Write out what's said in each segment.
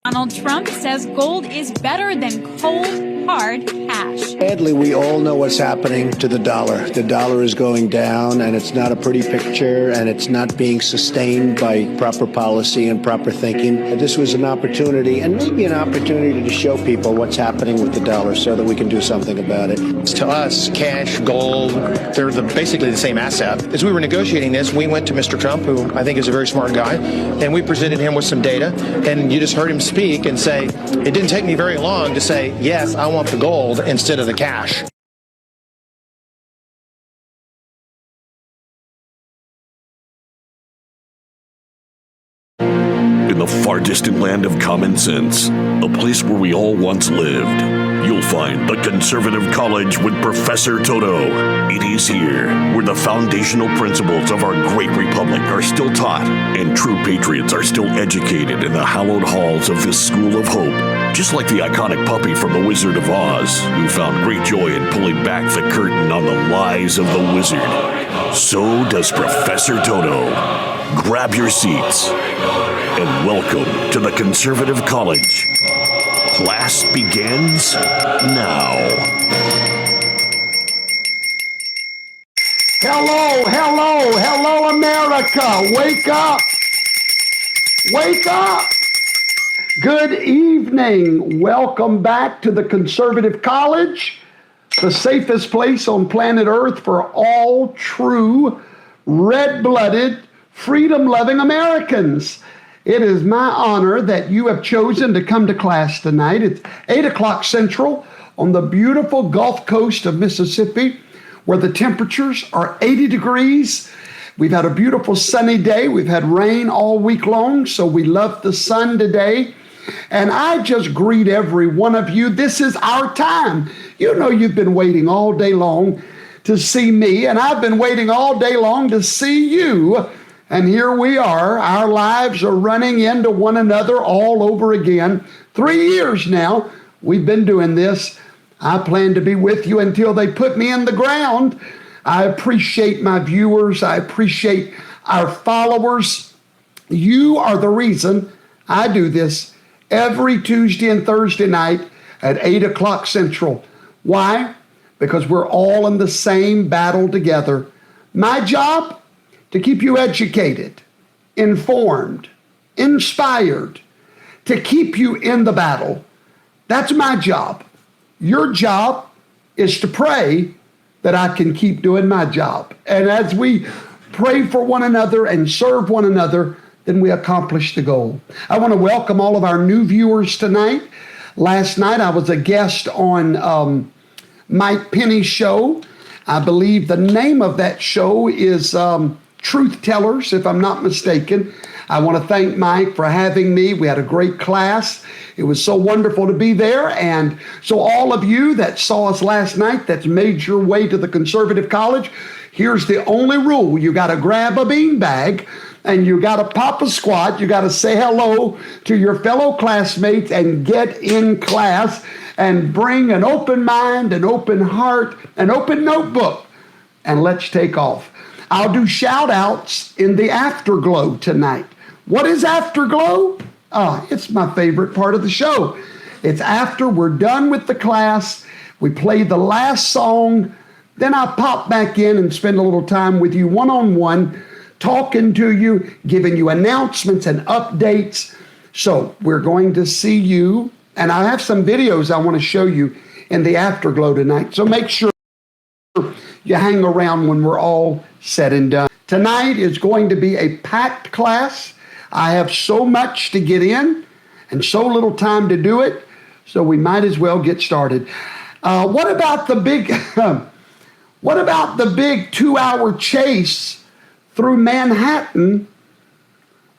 Donald Trump says gold is better than cold, hard cash. Sadly, we all know what's happening to the dollar. The dollar is going down, and it's not a pretty picture, and it's not being sustained by proper policy and proper thinking. This was an opportunity, and maybe an opportunity to show people what's happening with the dollar so that we can do something about it. To us, cash, gold, they're basically the same asset. As we were negotiating this, we went to Mr. Trump, who I think is a very smart guy, and we presented him with some data, and you just heard him speak and say, it didn't take me very long to say, yes, I want the gold instead of the cash. In the far distant land of common sense, a place where we all once lived, you'll find the Conservative College with Professor Toto. It is here where the foundational principles of our great republic are still taught and true patriots are still educated in the hallowed halls of this school of hope. Just like the iconic puppy from The Wizard of Oz, who found great joy in pulling back the curtain on the lies of the wizard, so does Professor Toto. Grab your seats and welcome to the Conservative College. Class begins now. Hello, hello, hello, America. Wake up. Wake up. Good evening. Welcome back to the Conservative College, the safest place on planet Earth for all true, red-blooded, freedom-loving Americans. It is my honor that you have chosen to come to class tonight. It's 8 o'clock Central on the beautiful Gulf Coast of Mississippi, where the temperatures are 80 degrees. We've had a beautiful sunny day. We've had rain all week long, so we love the sun today. And I just greet every one of you. This is our time. You know you've been waiting all day long to see me, and I've been waiting all day long to see you. And here we are. Our lives are running into one another all over again. 3 years now we've been doing this. I plan to be with you until they put me in the ground. I appreciate my viewers. I appreciate our followers. You are the reason I do this every Tuesday and Thursday night at 8 o'clock Central. Why? Because we're all in the same battle together. My job? To keep you educated, informed, inspired, to keep you in the battle. That's my job. Your job is to pray that I can keep doing my job. And as we pray for one another and serve one another, then we accomplish the goal. I want to welcome all of our new viewers tonight. Last night I was a guest on Mike Penny's show. I believe the name of that show is Truth Tellers, if I'm not mistaken. I want to thank Mike for having me. We had a great class. It was so wonderful to be there. And so all of you that saw us last night, that's made your way to the Conservative College, here's the only rule. You got to grab a beanbag and you got to pop a squat. You got to say hello to your fellow classmates and get in class and bring an open mind, an open heart, an open notebook, and let's take off. I'll do shout outs in the afterglow tonight. What is afterglow? It's my favorite part of the show. It's after we're done with the class. We play the last song, then I pop back in and spend a little time with you one-on-one, talking to you, giving you announcements and updates. So we're going to see you, and I have some videos I want to show you in the afterglow tonight. So make sure you hang around when we're all said and done. Tonight is going to be a packed class. I have so much to get in and so little time to do it, so we might as well get started. What about the big 2-hour chase through Manhattan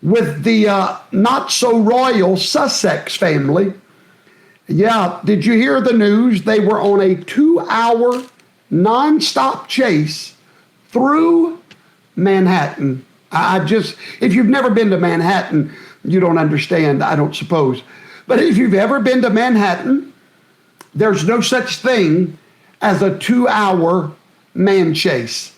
with the not so royal Sussex family? Yeah, did you hear the news? They were on a 2-hour non-stop chase through Manhattan. If you've never been to Manhattan, you don't understand, I don't suppose. But if you've ever been to Manhattan, there's no such thing as a 2-hour man chase.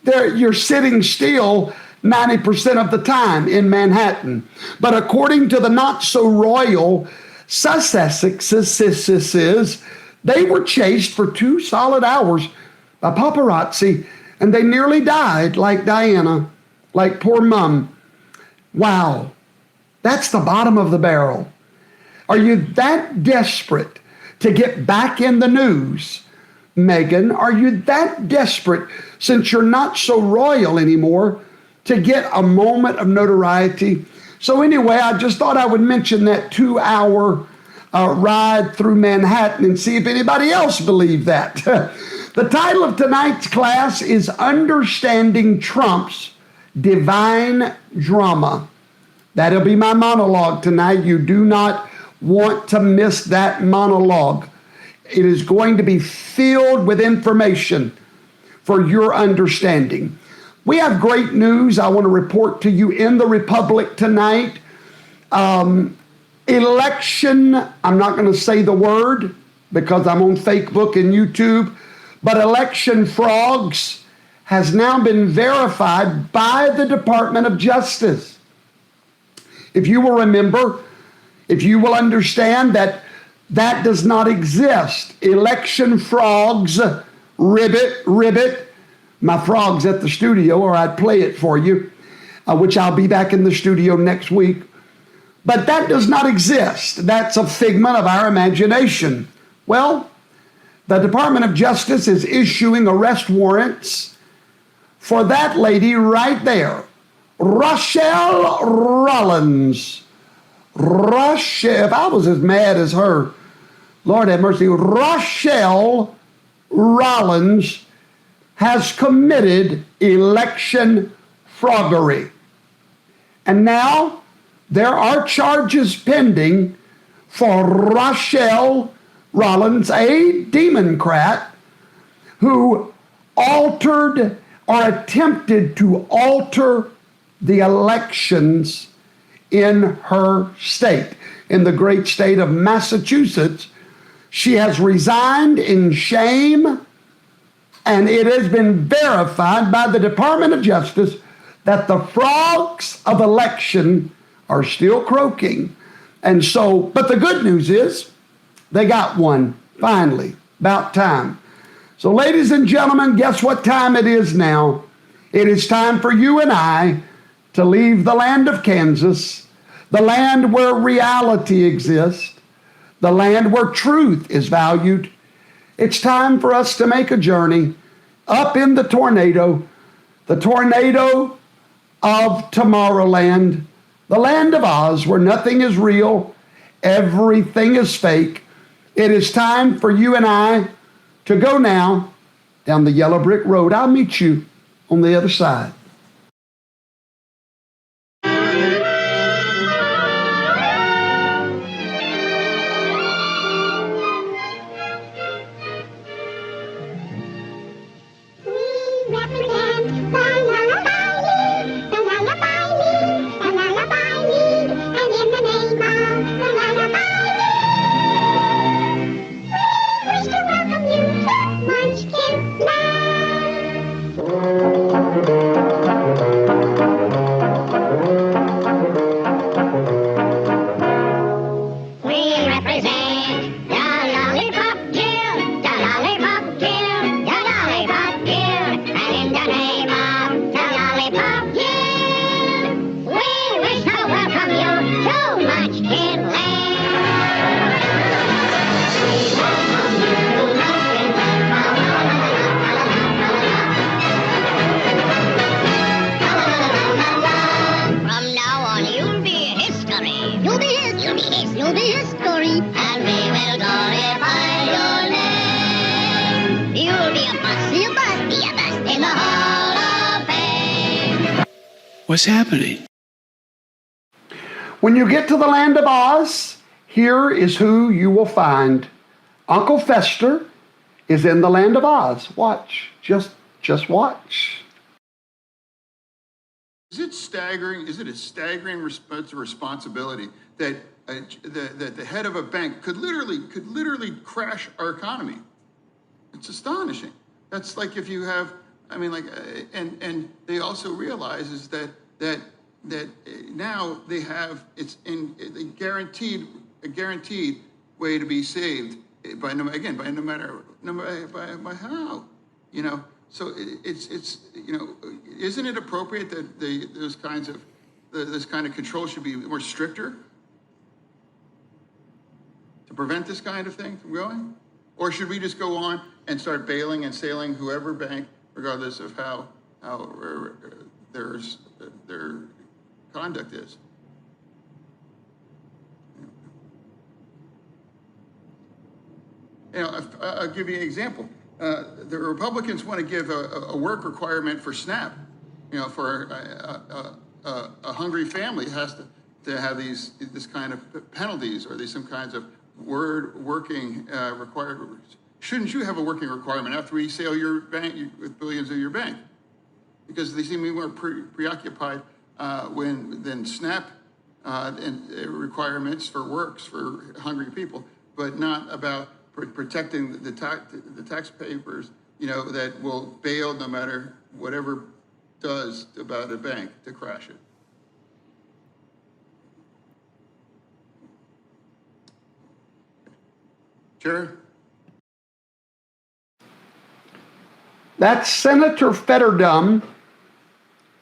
You're sitting still 90% of the time in Manhattan. But according to the not so royal Sussexes, they were chased for 2 solid hours by paparazzi, and they nearly died like Diana, like poor mom. Wow, that's the bottom of the barrel. Are you that desperate to get back in the news, Meghan? Are you that desperate, since you're not so royal anymore, to get a moment of notoriety? So anyway, I just thought I would mention that 2-hour ride through Manhattan and see if anybody else believed that. The title of tonight's class is Understanding Trump's Divine Drama. That'll be my monologue tonight. You do not want to miss that monologue. It is going to be filled with information for your understanding. We have great news I want to report to you in the Republic tonight. Election, I'm not going to say the word because I'm on Facebook and YouTube, but election frogs has now been verified by the Department of Justice. If you will remember, if you will understand that that does not exist. Election frogs, ribbit, my frog's at the studio, or I'd play it for you, which I'll be back in the studio next week. But that does not exist. That's a figment of our imagination. Well, the Department of Justice is issuing arrest warrants for that lady right there, Rochelle Rollins. Rochelle, if I was as mad as her, Lord have mercy, Rochelle Rollins has committed election froggery. And now there are charges pending for Rochelle Rollins, a Democrat, who altered or attempted to alter the elections in her state, in the great state of Massachusetts. She has resigned in shame, and it has been verified by the Department of Justice that the frogs of election are still croaking. And so, but the good news is they got one, finally, about time. So ladies and gentlemen, guess what time it is now? It is time for you and I to leave the land of Kansas, the land where reality exists, the land where truth is valued. It's time for us to make a journey up in the tornado of Tomorrowland, the land of Oz, where nothing is real, everything is fake. It is time for you and I to go now down the yellow brick road. I'll meet you on the other side. What's happening? When you get to the land of Oz, here is who you will find. Uncle Fester is in the land of Oz. Watch. Just watch. Is it staggering? Is it a staggering responsibility that the head of a bank could literally crash our economy? It's astonishing. That's like if you have, I mean, like, and they also realize is that now they have a guaranteed way to be saved by how, you know. So it's you know, isn't it appropriate that this kind of control should be more stricter to prevent this kind of thing from going? Or should we just go on and start bailing and sailing whoever bank, regardless of how their conduct is? You know, I'll give you an example. The Republicans want to give a work requirement for SNAP. You know, for a hungry family has to have this kind of penalties, or some kinds of working required. Shouldn't you have a working requirement after we sell your bank with billions of your bank? Because they seem to be more preoccupied than SNAP and requirements for works for hungry people, but not about protecting the taxpayers, you know, that will bail no matter whatever does about a bank to crash it. Chair? That's Senator Fetterdum.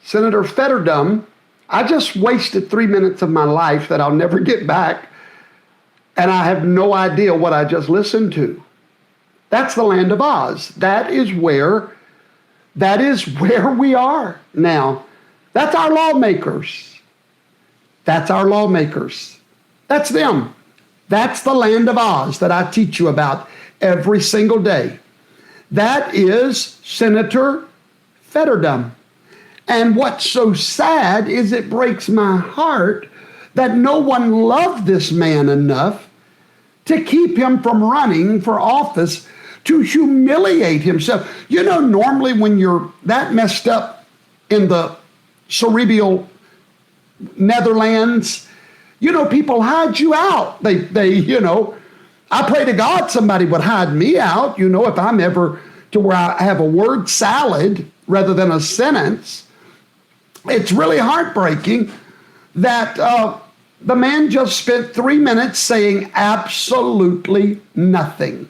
Senator Fetterdum, I just wasted 3 minutes of my life that I'll never get back, and I have no idea what I just listened to. That's the land of Oz. That is where we are now. That's our lawmakers. That's our lawmakers. That's them. That's the land of Oz that I teach you about every single day. That is Senator Fetterdum. And what's so sad is it breaks my heart that no one loved this man enough to keep him from running for office, to humiliate himself. You know, normally when you're that messed up in the cerebral Netherlands, you know, people hide you out. They you know, I pray to God somebody would hide me out, you know, if I'm ever to where I have a word salad rather than a sentence. It's really heartbreaking that the man just spent 3 minutes saying absolutely nothing.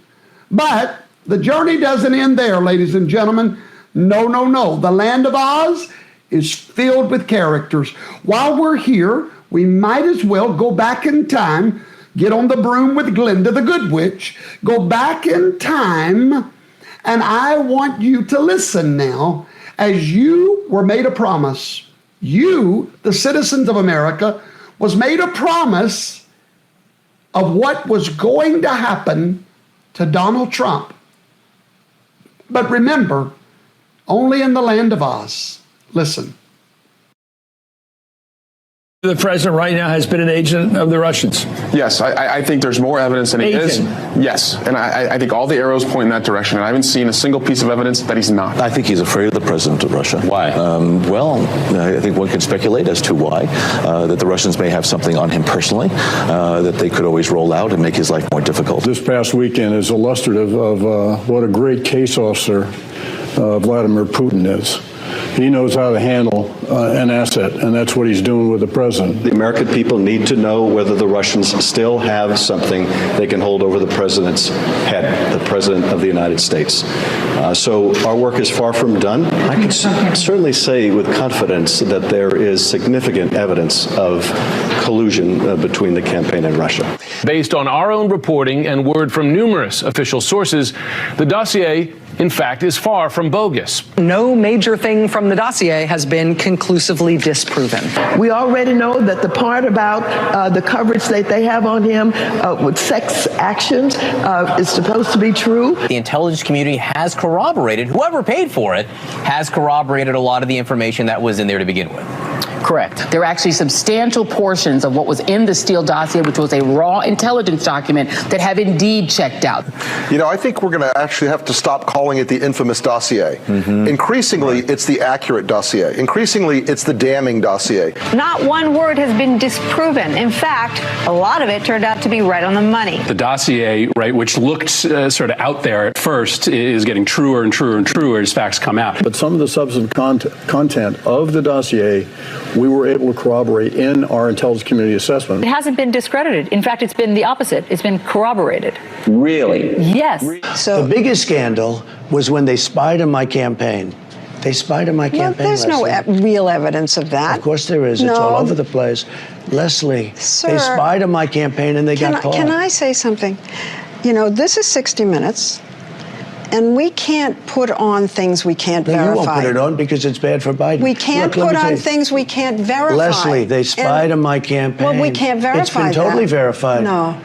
But the journey doesn't end there, ladies and gentlemen. No, no, no. The land of Oz is filled with characters. While we're here, we might as well go back in time, get on the broom with Glinda the Good Witch, go back in time, and I want you to listen now as you were made a promise. You, the citizens of America, was made a promise of what was going to happen to Donald Trump. But remember, only in the land of Oz. Listen. The president right now has been an agent of the Russians. Yes, I think there's more evidence than he is. Yes, and I think all the arrows point in that direction. And I haven't seen a single piece of evidence that he's not. I think he's afraid of the president of Russia. Why? Well, I think one can speculate as to why. That the Russians may have something on him personally that they could always roll out and make his life more difficult. This past weekend is illustrative of what a great case officer Vladimir Putin is. He knows how to handle an asset, and that's what he's doing with the president. The American people need to know whether the Russians still have something they can hold over the president's head, the president of the United States. So our work is far from done. I can certainly say with confidence that there is significant evidence of collusion between the campaign and Russia. Based on our own reporting and word from numerous official sources, the dossier, in fact, is far from bogus. No major thing from the dossier has been conclusively disproven. We already know that the part about the coverage that they have on him with sex actions is supposed to be true. The intelligence community has corroborated, whoever paid for it, has corroborated a lot of the information that was in there to begin with. Correct. There are actually substantial portions of what was in the Steele dossier, which was a raw intelligence document, that have indeed checked out. You know, I think we're going to actually have to stop calling it the infamous dossier. Increasingly, it's the accurate dossier. Increasingly, it's the damning dossier. Not one word has been disproven. In fact, a lot of it turned out to be right on the money. The dossier, right, which looked sort of out there at first, is getting truer and truer and truer as facts come out. But some of the substantive content of the dossier, we were able to corroborate in our intelligence community assessment. It hasn't been discredited. In fact, it's been the opposite. It's been corroborated. Really? Yes. So the biggest scandal was when they spied on my campaign. They spied on my campaign. There's no real evidence of that. Of course there is. It's all over the place. Leslie, they spied on my campaign and they got caught. Can I say something? You know, this is 60 Minutes. And we can't put on things we can't verify. You won't put it on because it's bad for Biden. We can't put on things we can't verify. Leslie, they spied on my campaign. Well, we can't verify It's been totally verified. No.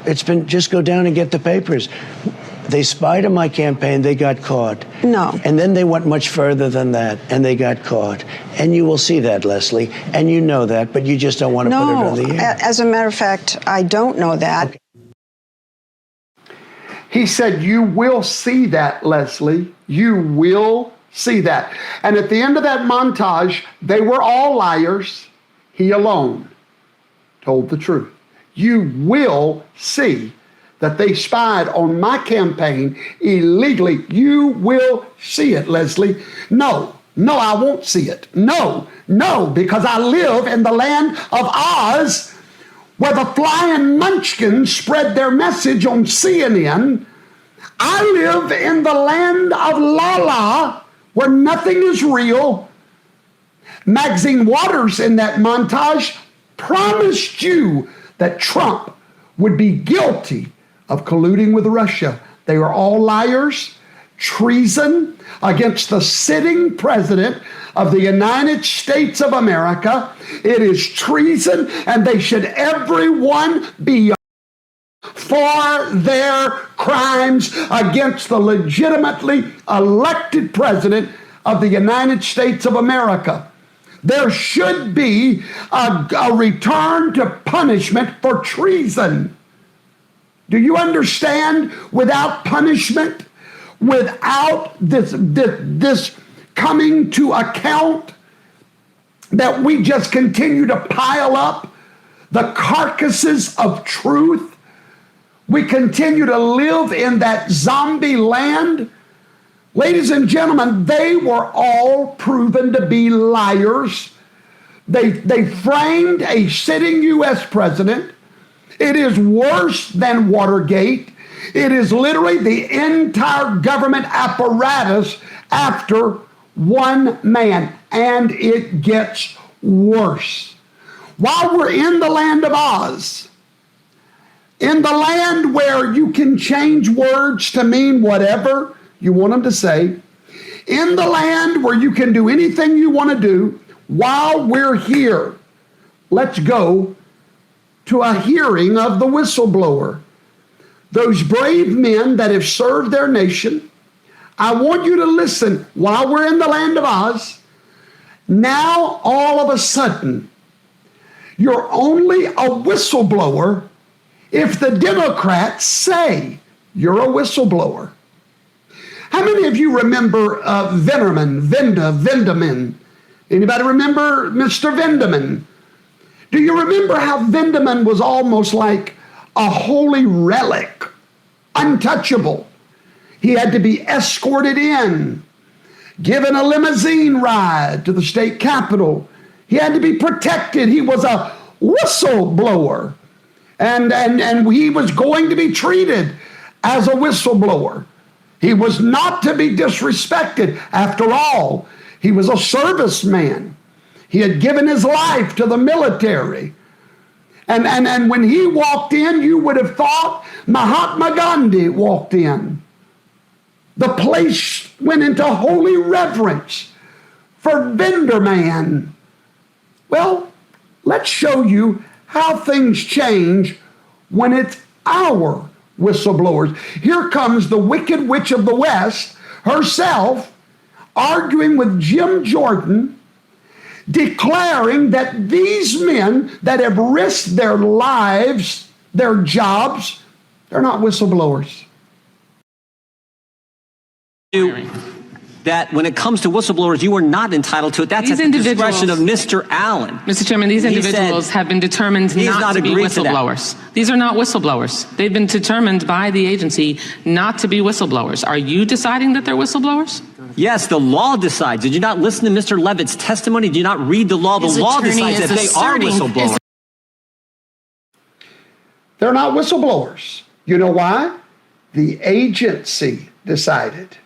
It's been, just go down and get the papers. They spied on my campaign, they got caught. No. And then they went much further than that, and they got caught. And you will see that, Leslie, and you know that, but you just don't want to put it on the air. As a matter of fact, I don't know that. Okay. He said, you will see that, Leslie. You will see that. And at the end of that montage, they were all liars. He alone told the truth. You will see that they spied on my campaign illegally. You will see it, Leslie. No, I won't see it. No, because I live in the land of Oz, where the flying munchkins spread their message on CNN. I live in the land of La, where nothing is real. Maxine Waters in that montage promised you that Trump would be guilty of colluding with Russia. They are all liars. Treason against the sitting president of the United States of America. It is treason, and they should everyone be for their crimes against the legitimately elected president of the United States of America. There should be a return to punishment for treason. Do you understand? Without punishment, without this coming to account, that we just continue to pile up the carcasses of truth, we continue to live in that zombie land. Ladies and gentlemen, they were all proven to be liars. They framed a sitting U.S. president. It is worse than Watergate. It is literally the entire government apparatus after one man, and it gets worse. While we're in the land of Oz, in the land where you can change words to mean whatever you want them to say, in the land where you can do anything you want to do, while we're here, let's go to a hearing of the whistleblower. Those brave men that have served their nation. I want you to listen while we're in the land of Oz. Now, all of a sudden, you're only a whistleblower if the Democrats say you're a whistleblower. How many of you remember Vendeman? Anybody remember Mr. Vendeman? Do you remember how Vendeman was almost like a holy relic, untouchable? He had to be escorted in, given a limousine ride to the state capitol. He had to be protected. He was a whistleblower. And he was going to be treated as a whistleblower. He was not to be disrespected. After all, he was a serviceman. He had given his life to the military. And when he walked in, you would have thought Mahatma Gandhi walked in. The place went into holy reverence for Venderman. Well, let's show you how things change when it's our whistleblowers. Here comes the Wicked Witch of the West herself arguing with Jim Jordan, declaring that these men that have risked their lives, their jobs, they're not whistleblowers. That when it comes to whistleblowers, you are not entitled to it. That's at the discretion of Mr. Allen. Mr. Chairman, these individuals have been determined not to be whistleblowers. These are not whistleblowers. They've been determined by the agency not to be whistleblowers. Are you deciding that they're whistleblowers? Yes, the law decides. Did you not listen to Mr. Levitt's testimony? Did you not read the law? The law decides that they are whistleblowers. They're not whistleblowers. You know why? The agency decided.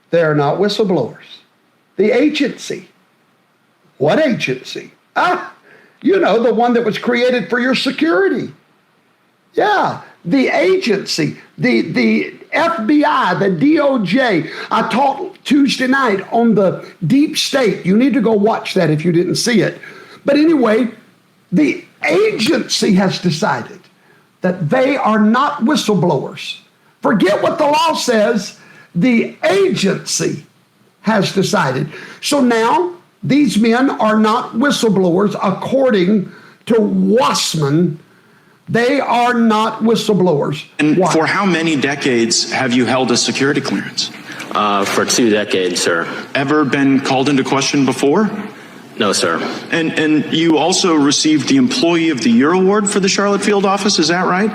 They're not whistleblowers. The agency. What agency? You know, the one that was created for your security. Yeah, the agency, the FBI, the DOJ. I taught Tuesday night on the deep state. You need to go watch that if you didn't see it. But anyway, the agency has decided that they are not whistleblowers. Forget what the law says. The agency has decided. So now these men are not whistleblowers according to Wassman. They are not whistleblowers. And for how many decades have you held a security clearance? For 2 decades, sir. Ever been called into question before? No, sir. And you also received the Employee of the Year award for the Charlotte field office, is that right?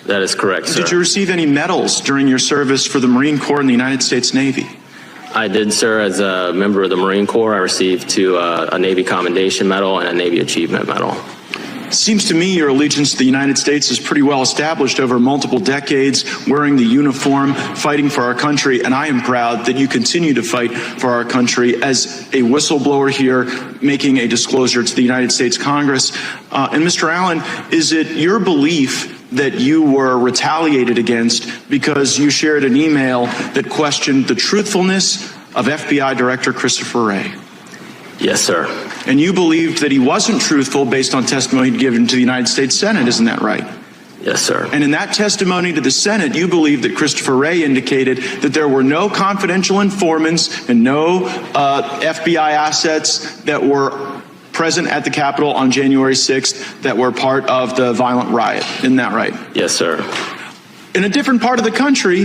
That is correct, sir. Did you receive any medals during your service for the Marine Corps and the United States Navy? I did, sir. As a member of the Marine Corps, I received a Navy Commendation Medal and a Navy Achievement Medal. Seems to me your allegiance to the United States is pretty well established over multiple decades, wearing the uniform, fighting for our country, and I am proud that you continue to fight for our country as a whistleblower here, making a disclosure to the United States Congress. And Mr. Allen, is it your belief that you were retaliated against because you shared an email that questioned the truthfulness of FBI Director Christopher Wray? Yes, sir. And you believed that he wasn't truthful based on testimony he'd given to the United States Senate, isn't that right? Yes, sir. And in that testimony to the Senate, you believe that Christopher Wray indicated that there were no confidential informants and no FBI assets that were present at the Capitol on January 6th that were part of the violent riot. Isn't that right? Yes, sir. In a different part of the country,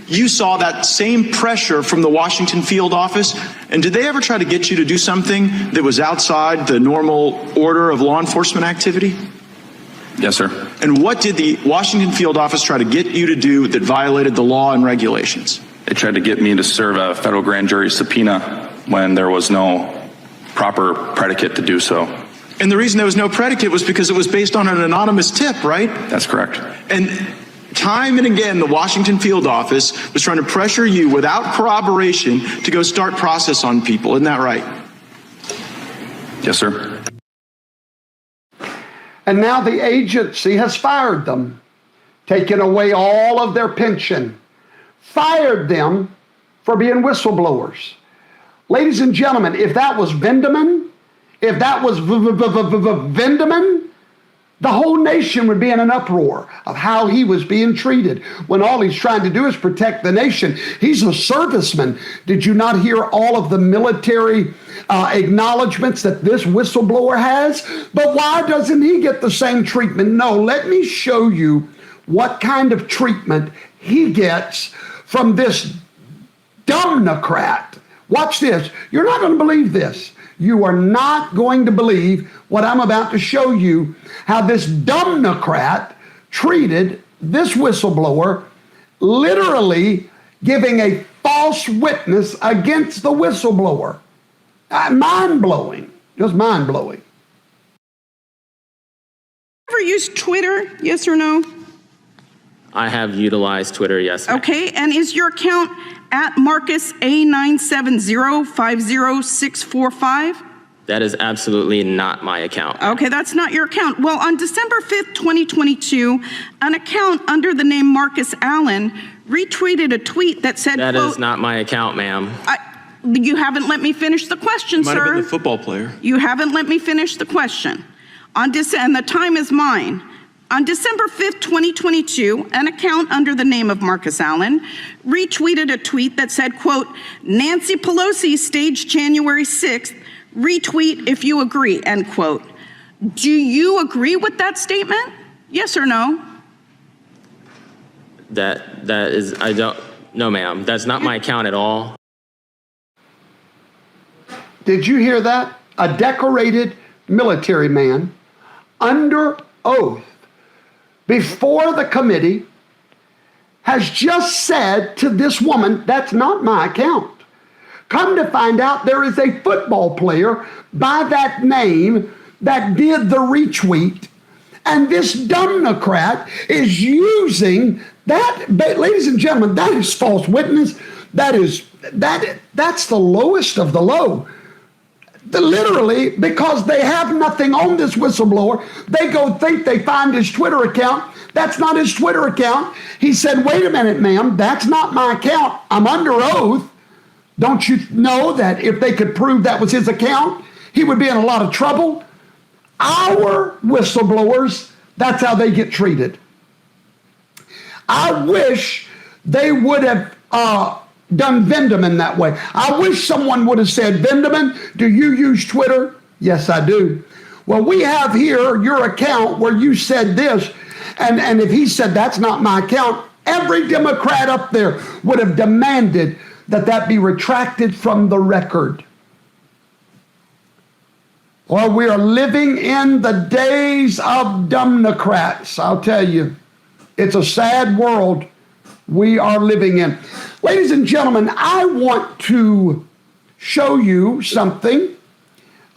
you saw that same pressure from the Washington field office. And did they ever try to get you to do something that was outside the normal order of law enforcement activity? Yes, sir. And what did the Washington field office try to get you to do that violated the law and regulations? They tried to get me to serve a federal grand jury subpoena when there was no proper predicate to do so. And the reason there was no predicate was because it was based on an anonymous tip, right? That's correct. And time and again, the Washington field office was trying to pressure you without corroboration to go start process on people. Isn't that right? Yes, sir. And now the agency has fired them, taken away all of their pension, fired them for being whistleblowers. Ladies and gentlemen, if that was Vendeman, if that was Vendeman, the whole nation would be in an uproar of how he was being treated when all he's trying to do is protect the nation. He's a serviceman. Did you not hear all of the military acknowledgments that this whistleblower has? But why doesn't he get the same treatment? No, let me show you what kind of treatment he gets from this dumbnocrat. Watch this. You're not going to believe this. You are not going to believe what I'm about to show you, how this dumbnocrat treated this whistleblower, literally giving a false witness against the whistleblower. Mind-blowing. Just mind-blowing. Ever used Twitter, yes or no? I have utilized Twitter, yes. Okay, and is your account at Marcus A970500645? That is absolutely not my account. Okay, that's not your account. Well, on December 5th, 2022, an account under the name Marcus Allen retweeted a tweet that said, That quote, is not my account, ma'am. You haven't let me finish the question, Might sir. have been the football player. You haven't let me finish the question. And the time is mine. On December 5th, 2022, an account under the name of Marcus Allen retweeted a tweet that said, quote, Nancy Pelosi staged January 6th retweet if you agree, end quote. Do you agree with that statement? Yes or no? That is, I don't, no ma'am, that's not my account at all. Did you hear that? A decorated military man under oath before the committee has just said to this woman, that's not my account. Come to find out, there is a football player by that name that did the retweet, and this Democrat is using that. Ladies and gentlemen, that is false witness. That's the lowest of the low. Literally, because they have nothing on this whistleblower, they go think they find his Twitter account. That's not his Twitter account. He said, wait a minute, ma'am, that's not my account. I'm under oath. Don't you know that if they could prove that was his account, he would be in a lot of trouble? Our whistleblowers, that's how they get treated. I wish they would have done Vindeman that way. I wish someone would have said, Vindeman, do you use Twitter? Yes, I do. Well, we have here your account where you said this, and if he said that's not my account, every Democrat up there would have demanded that be retracted from the record. Well, we are living in the days of Democrats. I'll tell you, it's a sad world we are living in. Ladies and gentlemen, I want to show you something,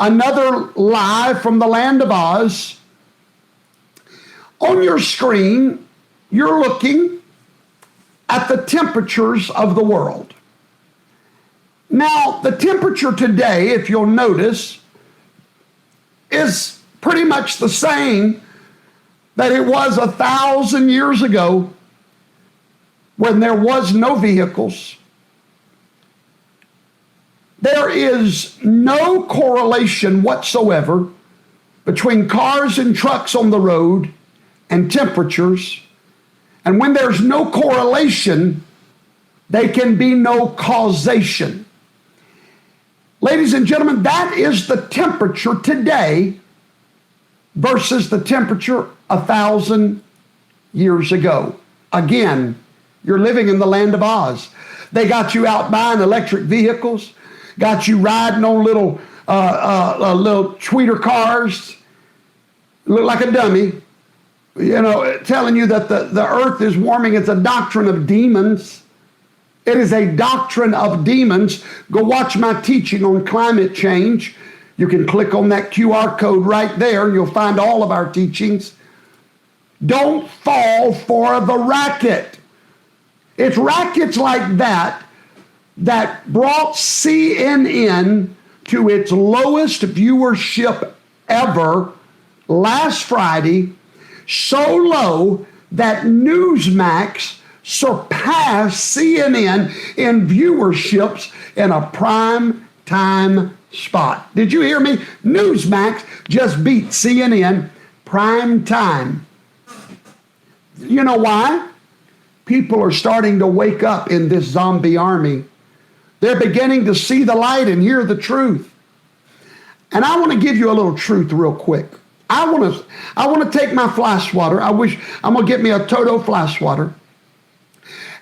another lie from the land of Oz. On your screen, you're looking at the temperatures of the world. Now, the temperature today, if you'll notice, is pretty much the same that it was 1,000 years ago when there was no vehicles. There is no correlation whatsoever between cars and trucks on the road and temperatures. And when there's no correlation, there can be no causation. Ladies and gentlemen, that is the temperature today versus the temperature 1,000 years ago. Again, you're living in the land of Oz. They got you out buying electric vehicles, got you riding on little tweeter cars, look like a dummy, telling you that the earth is warming. It's a doctrine of demons. It is a doctrine of demons. Go watch my teaching on climate change. You can click on that QR code right there and you'll find all of our teachings. Don't fall for the racket. It's rackets like that brought CNN to its lowest viewership ever last Friday, so low that Newsmax surpassed CNN in viewerships in a prime time spot. Did you hear me? Newsmax just beat CNN prime time. You know why? People are starting to wake up in this zombie army. They're beginning to see the light and hear the truth. And I want to give you a little truth real quick. I want to take my fly swatter. I'm going to get me a TOTO fly swatter.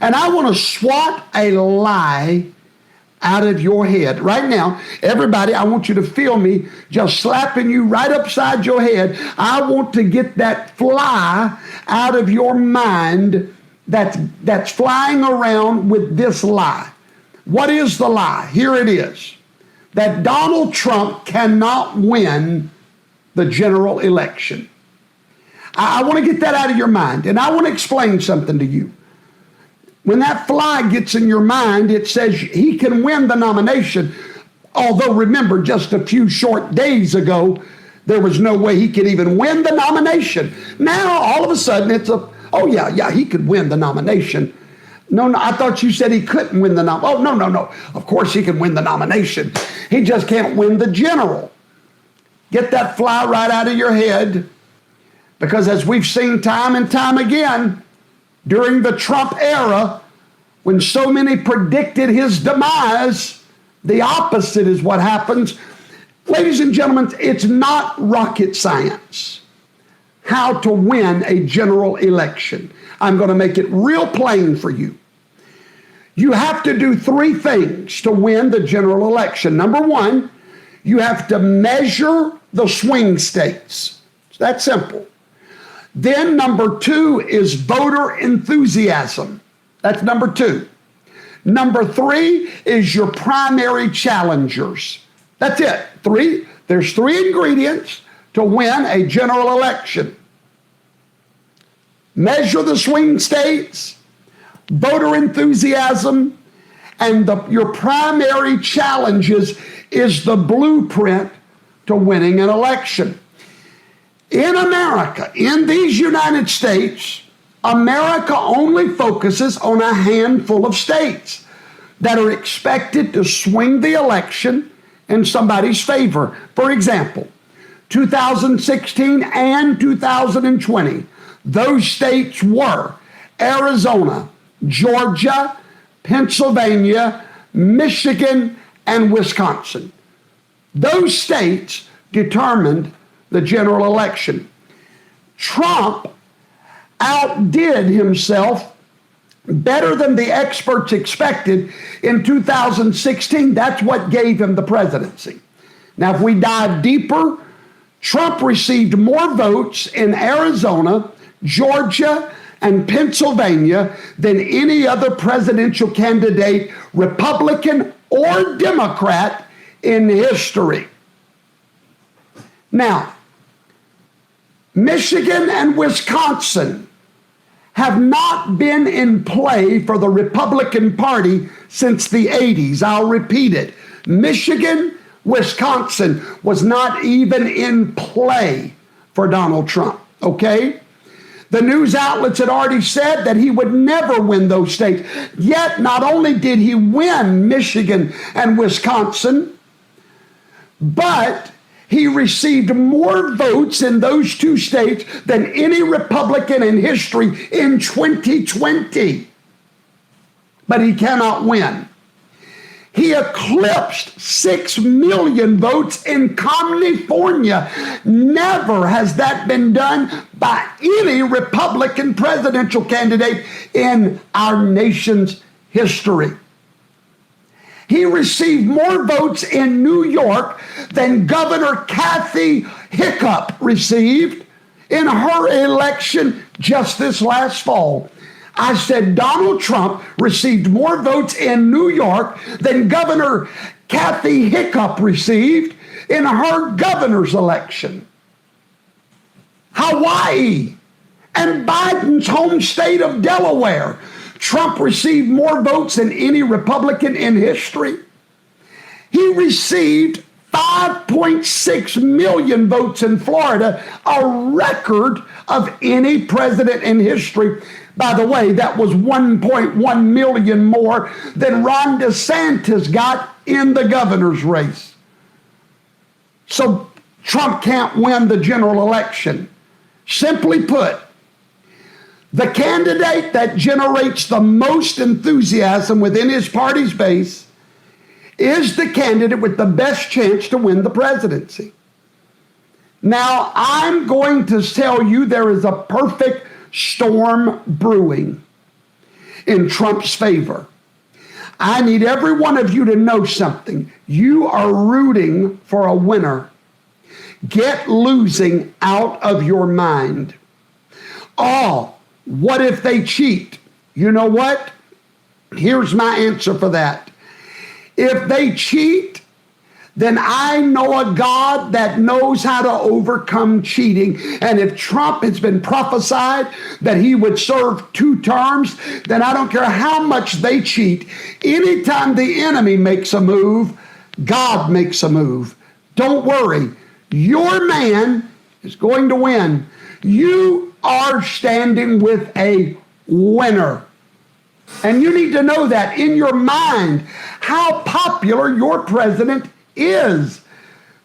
And I want to swat a lie out of your head. Right now, everybody, I want you to feel me just slapping you right upside your head. I want to get that fly out of your mind that's flying around with this lie. What is the lie? Here it is. That Donald Trump cannot win the general election. I want to get that out of your mind, and I want to explain something to you. When that fly gets in your mind, it says he can win the nomination. Although, remember, just a few short days ago, there was no way he could even win the nomination. Now, all of a sudden, he could win the nomination. No, I thought you said he couldn't win the nomination. Oh, no. Of course he can win the nomination. He just can't win the general. Get that fly right out of your head, because as we've seen time and time again, during the Trump era, when so many predicted his demise, the opposite is what happens. Ladies and gentlemen, it's not rocket science how to win a general election. I'm going to make it real plain for you. You have to do three things to win the general election. Number one, you have to measure the swing states. It's that simple. Then number two is voter enthusiasm. That's number two. Number three is your primary challengers. That's it. Three. There's three ingredients to win a general election. Measure the swing states, voter enthusiasm, and your primary challenges is the blueprint to winning an election. In America, in these United States, America only focuses on a handful of states that are expected to swing the election in somebody's favor. For example, 2016 and 2020, those states were Arizona, Georgia, Pennsylvania, Michigan, and Wisconsin. Those states determined the general election. Trump outdid himself better than the experts expected in 2016. That's what gave him the presidency. Now, if we dive deeper, Trump received more votes in Arizona, Georgia, and Pennsylvania than any other presidential candidate, Republican or Democrat, in history. Now, Michigan and Wisconsin have not been in play for the Republican Party since the 80s. I'll repeat it. Michigan, Wisconsin was not even in play for Donald Trump, okay? The news outlets had already said that he would never win those states. Yet, not only did he win Michigan and Wisconsin, but he received more votes in those two states than any Republican in history in 2020. But he cannot win. He eclipsed 6 million votes in California. Never has that been done by any Republican presidential candidate in our nation's history. He received more votes in New York than Governor Kathy Hiccup received in her election just this last fall. I said Donald Trump received more votes in New York than Governor Kathy Hiccup received in her governor's election. Hawaii and Biden's home state of Delaware, Trump received more votes than any Republican in history. He received 5.6 million votes in Florida, a record of any president in history. By the way, that was 1.1 million more than Ron DeSantis got in the governor's race. So Trump can't win the general election. Simply put, the candidate that generates the most enthusiasm within his party's base is the candidate with the best chance to win the presidency. Now, I'm going to tell you there is a perfect storm brewing in Trump's favor. I need every one of you to know something. You are rooting for a winner. Get losing out of your mind. Oh, what if they cheat? You know what? Here's my answer for that. If they cheat, then I know a God that knows how to overcome cheating. And if Trump has been prophesied that he would serve 2 terms, then I don't care how much they cheat. Anytime the enemy makes a move, God makes a move. Don't worry. Your man is going to win. You are standing with a winner. And you need to know that in your mind, how popular your president is.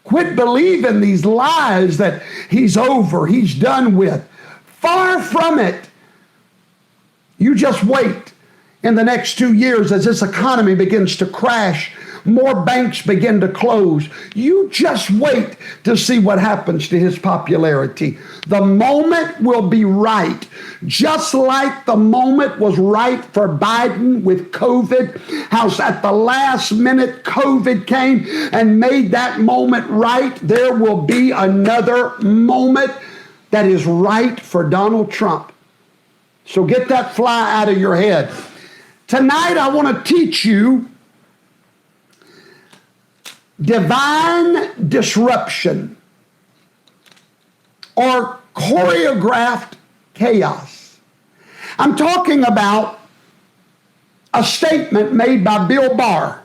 Quit believing these lies that he's over, he's done with. Far from it. You just wait in the next 2 years as this economy begins to crash more banks begin to close. You just wait to see what happens to his popularity. The moment will be right, just like the moment was right for Biden with COVID, how at the last minute COVID came and made that moment right. There will be another moment that is right for Donald Trump. So get that fly out of your head. Tonight I want to teach you divine disruption or choreographed chaos. I'm talking about a statement made by Bill Barr.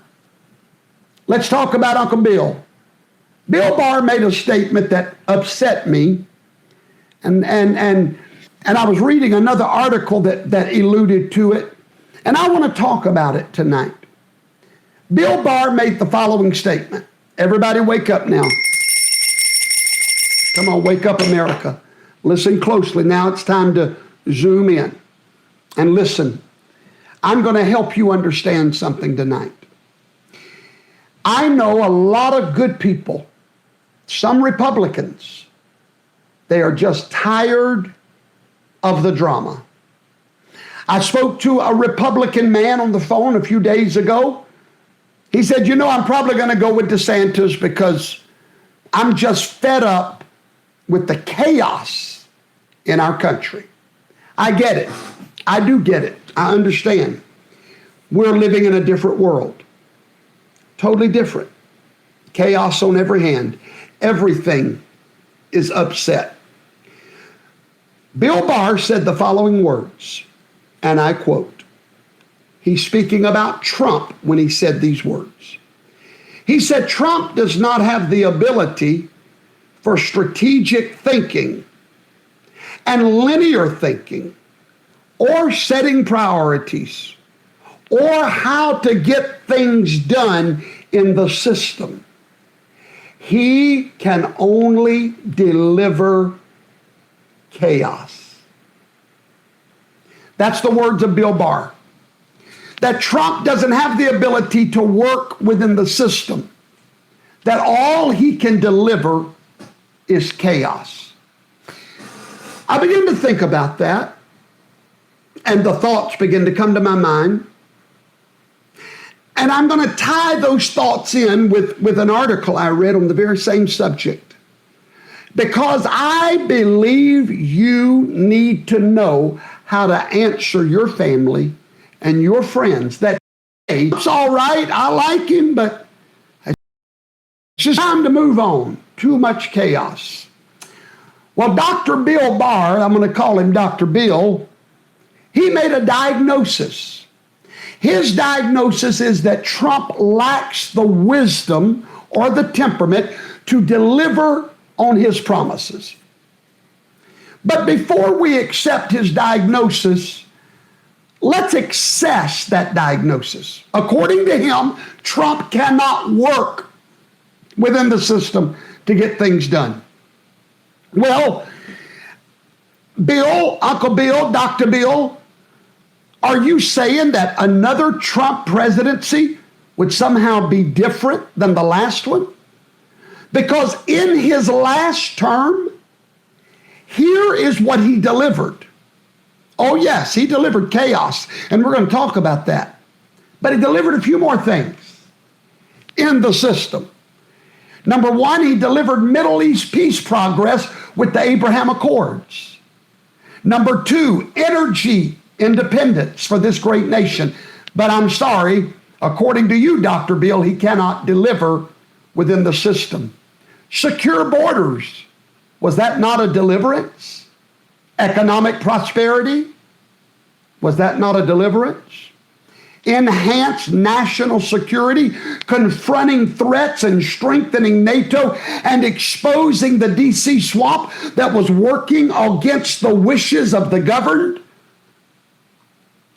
Let's talk about Uncle Bill. Bill Barr made a statement that upset me, and I was reading another article that alluded to it, and I want to talk about it tonight. Bill Barr made the following statement. Everybody wake up now. Come on, wake up, America. Listen closely. Now it's time to zoom in and listen. I'm going to help you understand something tonight. I know a lot of good people, some Republicans. They are just tired of the drama. I spoke to a Republican man on the phone a few days ago. He said, you know, I'm probably going to go with DeSantis because I'm just fed up with the chaos in our country. I get it. I do get it. I understand. We're living in a different world. Totally different. Chaos on every hand. Everything is upset. Bill Barr said the following words, and I quote. He's speaking about Trump when he said these words. He said, Trump does not have the ability for strategic thinking and linear thinking or setting priorities or how to get things done in the system. He can only deliver chaos. That's the words of Bill Barr. That Trump doesn't have the ability to work within the system. That all he can deliver is chaos. I begin to think about that, and the thoughts begin to come to my mind. And I'm going to tie those thoughts in with an article I read on the very same subject. Because I believe you need to know how to answer your family and your friends that, hey, it's all right, I like him, but it's just time to move on. Too much chaos. Well, Dr. Bill Barr, I'm going to call him Dr. Bill, he made a diagnosis. His diagnosis is that Trump lacks the wisdom or the temperament to deliver on his promises. But before we accept his diagnosis, let's assess that diagnosis. According to him, Trump cannot work within the system to get things done. Well, Bill, Uncle Bill, Dr. Bill, are you saying that another Trump presidency would somehow be different than the last one? Because in his last term, here is what he delivered. Oh yes, he delivered chaos, and we're going to talk about that. But he delivered a few more things in the system. Number one, he delivered Middle East peace progress with the Abraham Accords. Number two, energy independence for this great nation. But I'm sorry, according to you, Dr. Bill, he cannot deliver within the system. Secure borders. Was that not a deliverance? Economic prosperity. Was that not a deliverance? Enhanced national security, confronting threats and strengthening NATO and exposing the DC swamp that was working against the wishes of the governed.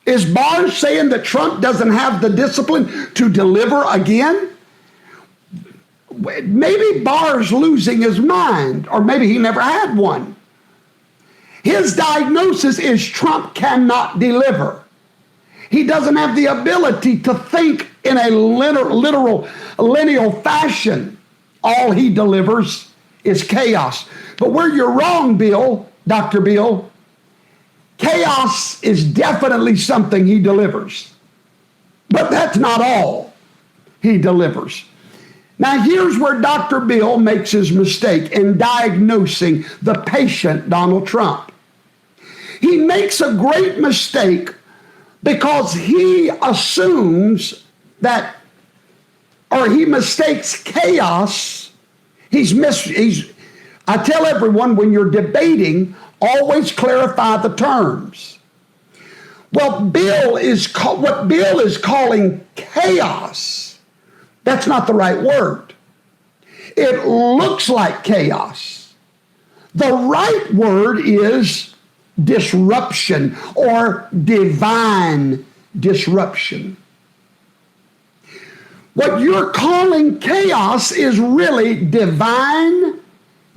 Is Barr saying that Trump doesn't have the discipline to deliver again? Maybe Barr's losing his mind, or maybe he never had one. His diagnosis is Trump cannot deliver. He doesn't have the ability to think in a literal lineal fashion, all he delivers is chaos. But where you're wrong, Bill, Dr. Bill, chaos is definitely something he delivers. But that's not all he delivers. Now here's where Dr. Bill makes his mistake in diagnosing the patient Donald Trump. He makes a great mistake because he assumes that, or he mistakes chaos. I tell everyone, when you're debating, always clarify the terms. Well, what Bill is calling chaos, that's not the right word. It looks like chaos. The right word is disruption or divine disruption. What you're calling chaos is really divine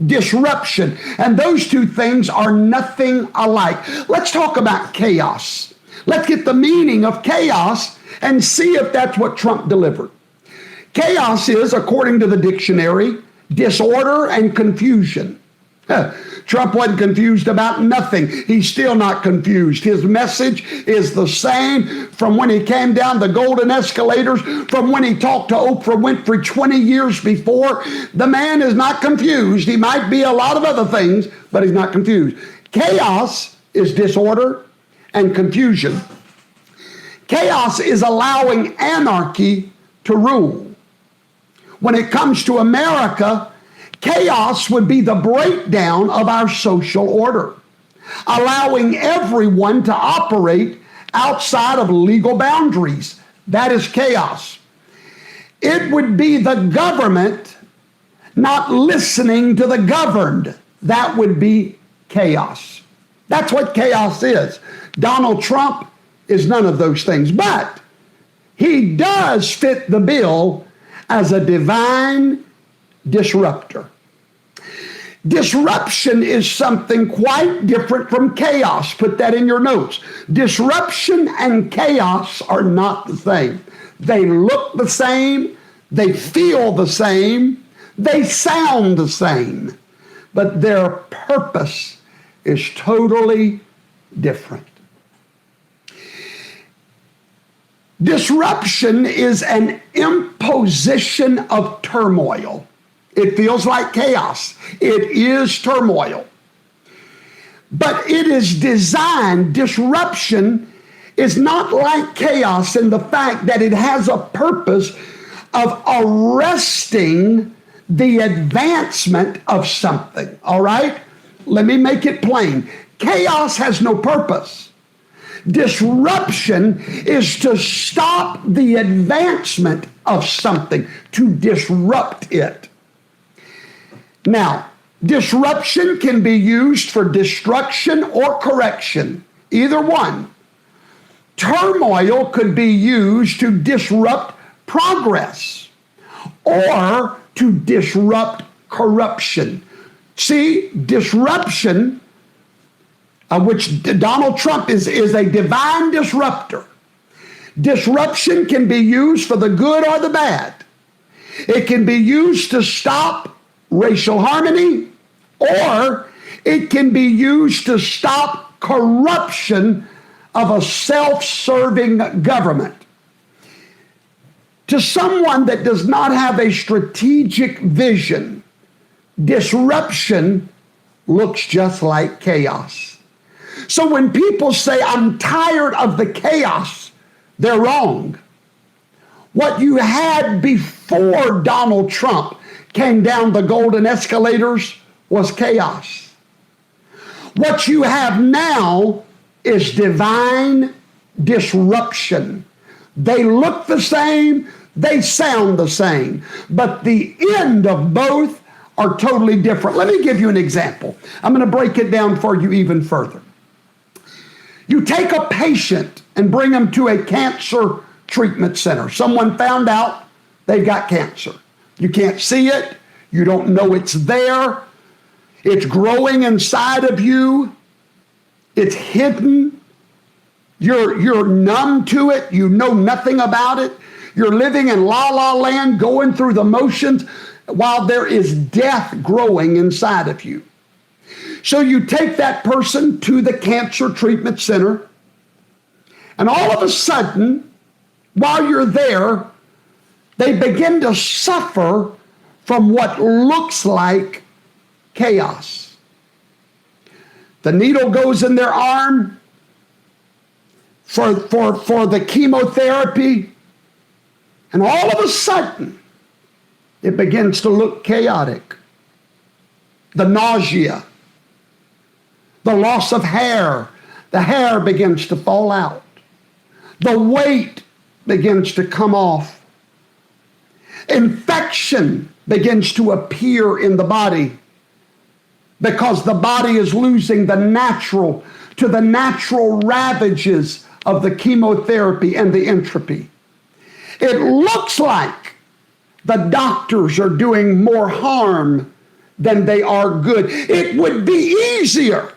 disruption. And those two things are nothing alike. Let's talk about chaos. Let's get the meaning of chaos and see if that's what Trump delivered. Chaos is, according to the dictionary, disorder and confusion. Trump wasn't confused about nothing. He's still not confused. His message is the same from when he came down the golden escalators, from when he talked to Oprah Winfrey 20 years before. The man is not confused. He might be a lot of other things, but he's not confused. Chaos is disorder and confusion. Chaos is allowing anarchy to rule. When it comes to America, chaos would be the breakdown of our social order, allowing everyone to operate outside of legal boundaries. That is chaos. It would be the government not listening to the governed. That would be chaos. That's what chaos is. Donald Trump is none of those things, but he does fit the bill as a divine disruptor. Disruption is something quite different from chaos. Put that in your notes. Disruption and chaos are not the same. They look the same, they feel the same, they sound the same, but their purpose is totally different. Disruption is an imposition of turmoil. It feels like chaos. It is turmoil. But it is designed, disruption is not like chaos in the fact that it has a purpose of arresting the advancement of something. All right? Let me make it plain. Chaos has no purpose. Disruption is to stop the advancement of something, to disrupt it. Now, disruption can be used for destruction or correction, either one. Turmoil could be used to disrupt progress or to disrupt corruption. See, disruption, which Donald Trump is a divine disruptor. Disruption can be used for the good or the bad. It can be used to stop racial harmony, or it can be used to stop corruption of a self-serving government. To someone that does not have a strategic vision, disruption looks just like chaos. So when people say, I'm tired of the chaos, they're wrong. What you had before Donald Trump came down the golden escalators was chaos. What you have now is divine disruption. They look the same, they sound the same, but the end of both are totally different. Let me give you an example. I'm going to break it down for you even further. You take a patient and bring them to a cancer treatment center. Someone found out they've got cancer. You can't see it. You don't know it's there. It's growing inside of you. It's hidden. You're numb to it. You know nothing about it. You're living in la-la land, going through the motions, while there is death growing inside of you. So you take that person to the cancer treatment center, and all of a sudden, while you're there, they begin to suffer from what looks like chaos. The needle goes in their arm for the chemotherapy, and all of a sudden, it begins to look chaotic. The nausea, the loss of hair, the hair begins to fall out. The weight begins to come off. Infection begins to appear in the body because the body is losing the natural ravages of the chemotherapy and the entropy. It looks like the doctors are doing more harm than they are good. It would be easier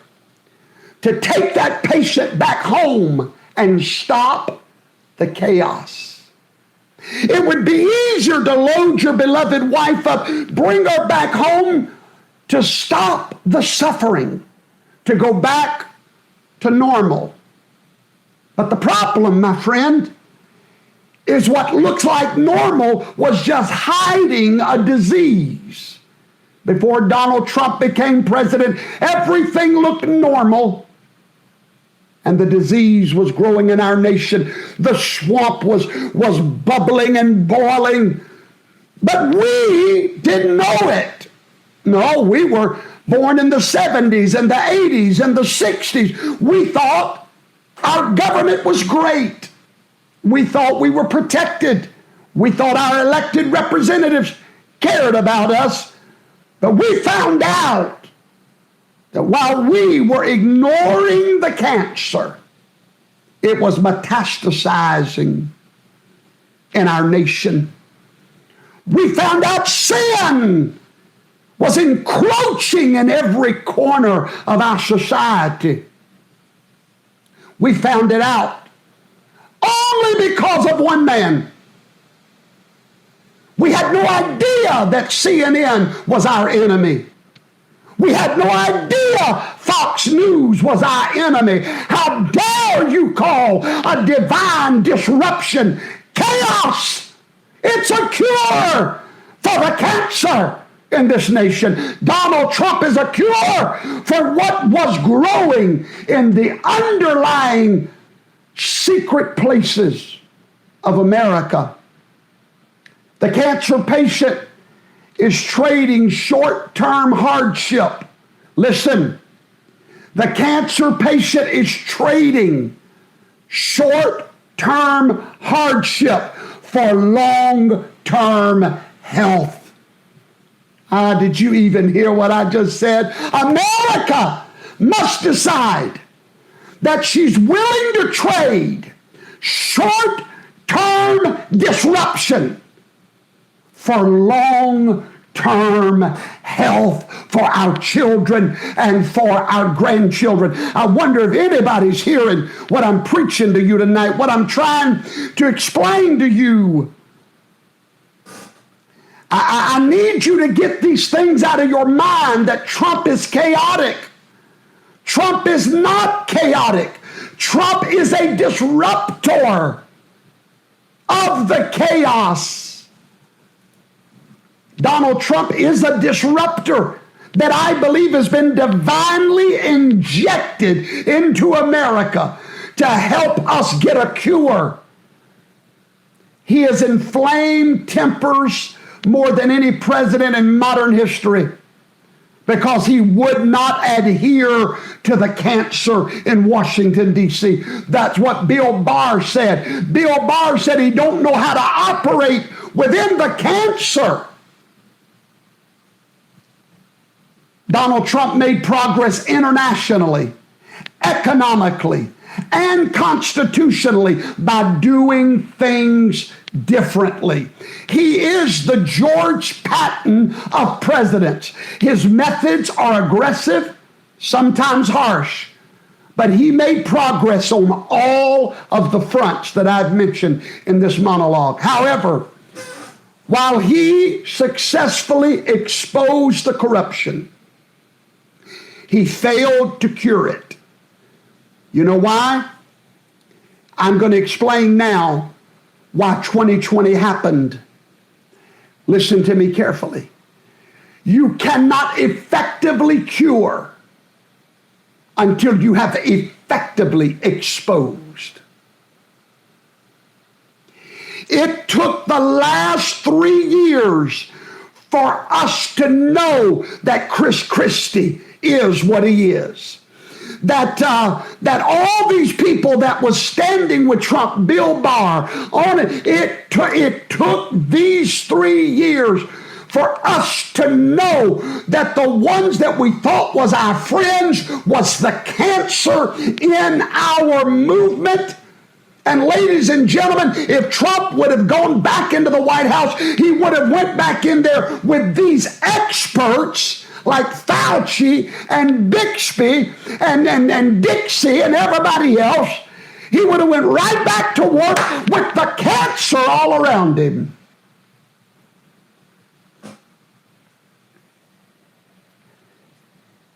to take that patient back home and stop the chaos. It would be easier to load your beloved wife up, bring her back home to stop the suffering, to go back to normal. But the problem, my friend, is what looks like normal was just hiding a disease. Before Donald Trump became president, everything looked normal, and the disease was growing in our nation. The swamp was bubbling and boiling, but we didn't know it. No, we were born in the 70s and the 80s and the 60s. We thought our government was great. We thought we were protected. We thought our elected representatives cared about us. But we found out that while we were ignoring the cancer, it was metastasizing in our nation. We found out sin was encroaching in every corner of our society. We found it out only because of one man. We had no idea that CNN was our enemy. We had no idea Fox News was our enemy. How dare you call a divine disruption chaos? It's a cure for the cancer in this nation. Donald Trump is a cure for what was growing in the underlying secret places of America. The cancer patient is trading short-term hardship. Listen, the cancer patient is trading short-term hardship for long-term health. Did you even hear what I just said? America must decide that she's willing to trade short-term disruption for long-term health for our children and for our grandchildren. I wonder if anybody's hearing what I'm preaching to you tonight, what I'm trying to explain to you. I need you to get these things out of your mind that Trump is chaotic. Trump is not chaotic. Trump is a disruptor of the chaos. Donald Trump is a disruptor that I believe has been divinely injected into America to help us get a cure. He has inflamed tempers more than any president in modern history because he would not adhere to the cancer in Washington, D.C. That's what Bill Barr said. Bill Barr said he don't know how to operate within the cancer. Donald Trump made progress internationally, economically, and constitutionally by doing things differently. He is the George Patton of presidents. His methods are aggressive, sometimes harsh, But he made progress on all of the fronts that I've mentioned in this monologue. However, while he successfully exposed the corruption, he failed to cure it. You know why? I'm going to explain now why 2020 happened. Listen to me carefully. You cannot effectively cure until you have effectively exposed. It took the last 3 years for us to know that Chris Christie is what he is. That all these people that was standing with Trump, Bill Barr, on it took these 3 years for us to know that the ones that we thought was our friends was the cancer in our movement. And ladies and gentlemen, if Trump would have gone back into the White House, he would have went back in there with these experts like Fauci and Bixby and Dixie and everybody else. He would have went right back to work with the cancer all around him.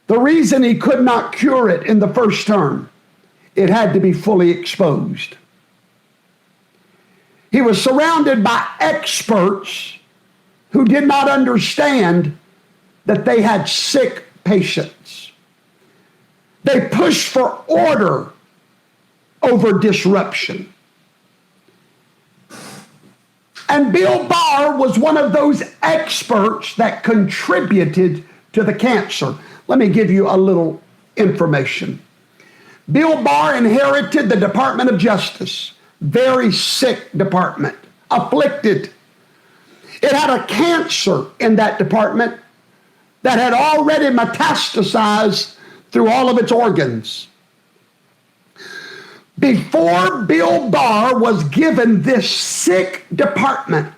The reason he could not cure it in the first term, it had to be fully exposed. He was surrounded by experts who did not understand that they had sick patients. They pushed for order over disruption. And Bill Barr was one of those experts that contributed to the cancer. Let me give you a little information. Bill Barr inherited the Department of Justice. Very sick department, afflicted. It had a cancer in that department that had already metastasized through all of its organs. Before Bill Barr was given this sick department,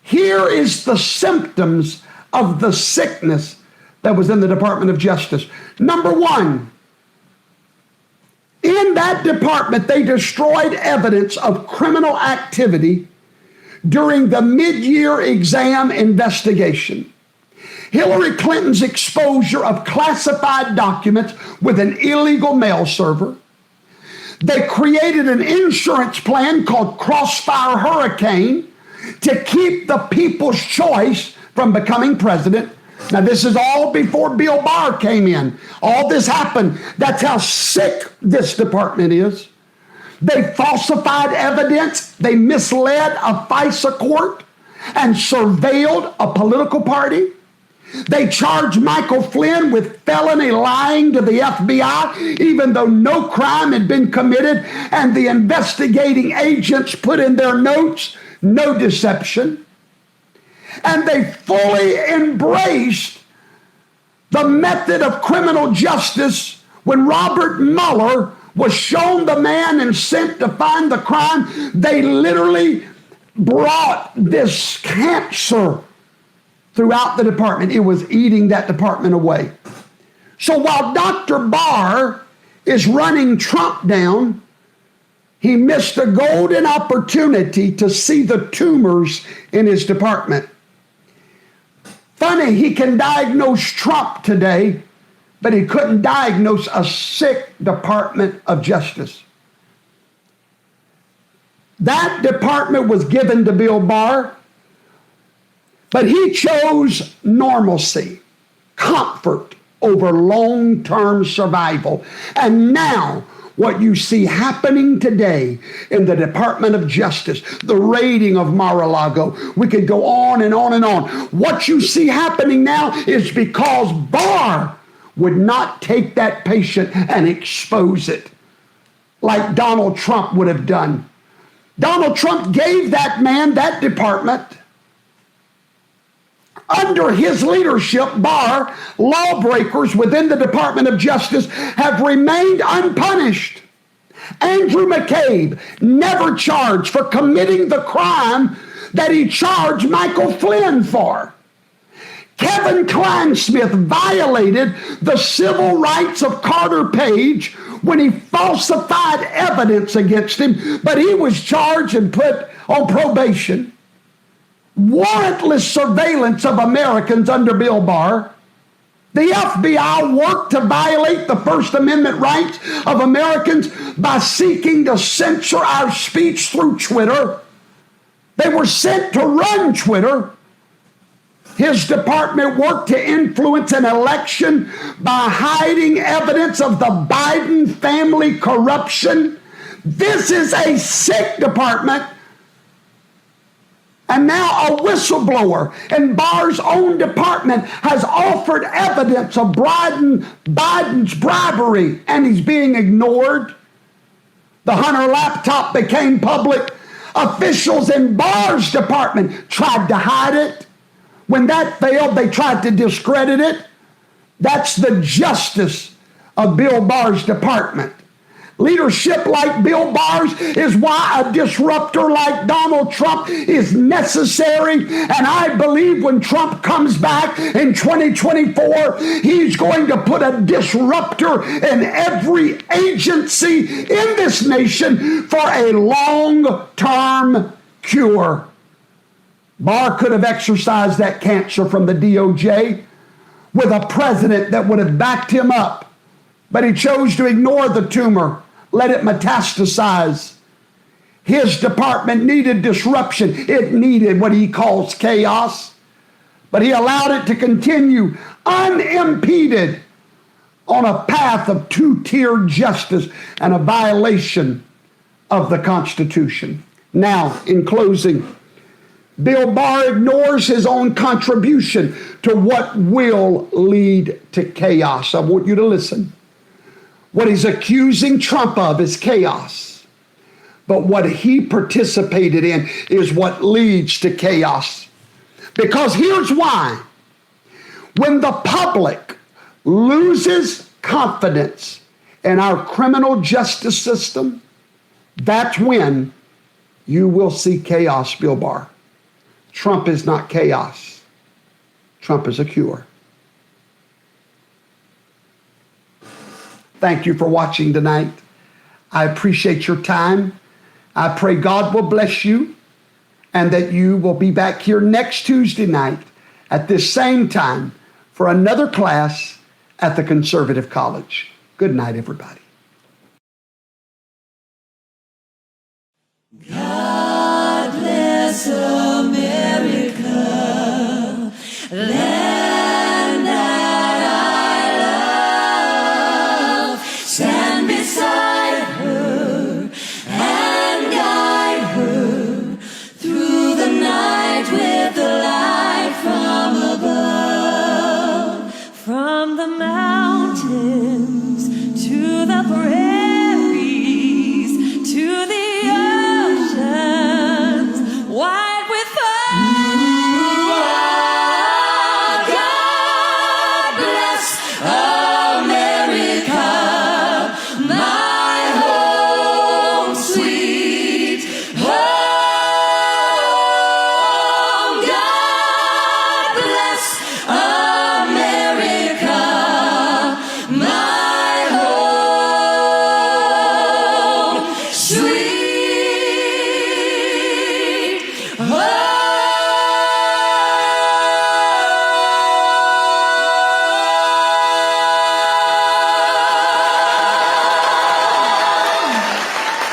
here is the symptoms of the sickness that was in the Department of Justice. Number one, in that department, they destroyed evidence of criminal activity during the mid-year exam investigation. Hillary Clinton's exposure of classified documents with an illegal mail server. They created an insurance plan called Crossfire Hurricane to keep the people's choice from becoming president. Now, this is all before Bill Barr came in. All this happened. That's how sick this department is. They falsified evidence. They misled a FISA court and surveilled a political party. They charged Michael Flynn with felony lying to the FBI, even though no crime had been committed, and the investigating agents put in their notes, no deception. And they fully embraced the method of criminal justice when Robert Mueller was shown the man and sent to find the crime. They literally brought this cancer throughout the department. It was eating that department away. So while Dr. Barr is running Trump down, he missed a golden opportunity to see the tumors in his department. Funny, he can diagnose Trump today, but he couldn't diagnose a sick Department of Justice. That department was given to Bill Barr, but he chose normalcy, comfort over long-term survival. And now, what you see happening today in the Department of Justice, the raiding of Mar-a-Lago, we could go on and on and on. What you see happening now is because Barr would not take that patient and expose it like Donald Trump would have done. Donald Trump gave that man that department. Under his leadership, Barr, lawbreakers within the Department of Justice have remained unpunished. Andrew McCabe never charged for committing the crime that he charged Michael Flynn for. Kevin Kleinsmith violated the civil rights of Carter Page when he falsified evidence against him, but he was charged and put on probation. Warrantless surveillance of Americans under Bill Barr. The FBI worked to violate the First Amendment rights of Americans by seeking to censor our speech through Twitter. They were sent to run Twitter. His department worked to influence an election by hiding evidence of the Biden family corruption. This is a sick department. And now a whistleblower in Barr's own department has offered evidence of Biden's bribery, and he's being ignored. The Hunter laptop became public. Officials in Barr's department tried to hide it. When that failed, they tried to discredit it. That's the justice of Bill Barr's department. Leadership like Bill Barr's is why a disruptor like Donald Trump is necessary. And I believe when Trump comes back in 2024, he's going to put a disruptor in every agency in this nation for a long-term cure. Barr could have exorcised that cancer from the DOJ with a president that would have backed him up. But he chose to ignore the tumor, let it metastasize. His department needed disruption. It needed what he calls chaos. But he allowed it to continue unimpeded on a path of two-tier justice and a violation of the Constitution. Now, in closing, Bill Barr ignores his own contribution to what will lead to chaos. I want you to listen. What he's accusing Trump of is chaos. But what he participated in is what leads to chaos. Because here's why. When the public loses confidence in our criminal justice system, that's when you will see chaos, Bill Barr. Trump is not chaos. Trump is a cure. Thank you for watching tonight. I appreciate your time. I pray God will bless you and that you will be back here next Tuesday night at this same time for another class at the Conservative College. Good night, everybody. God bless America, land that I love. Stand beside her and guide her through the night with the light from above. From the mountains to the prairie.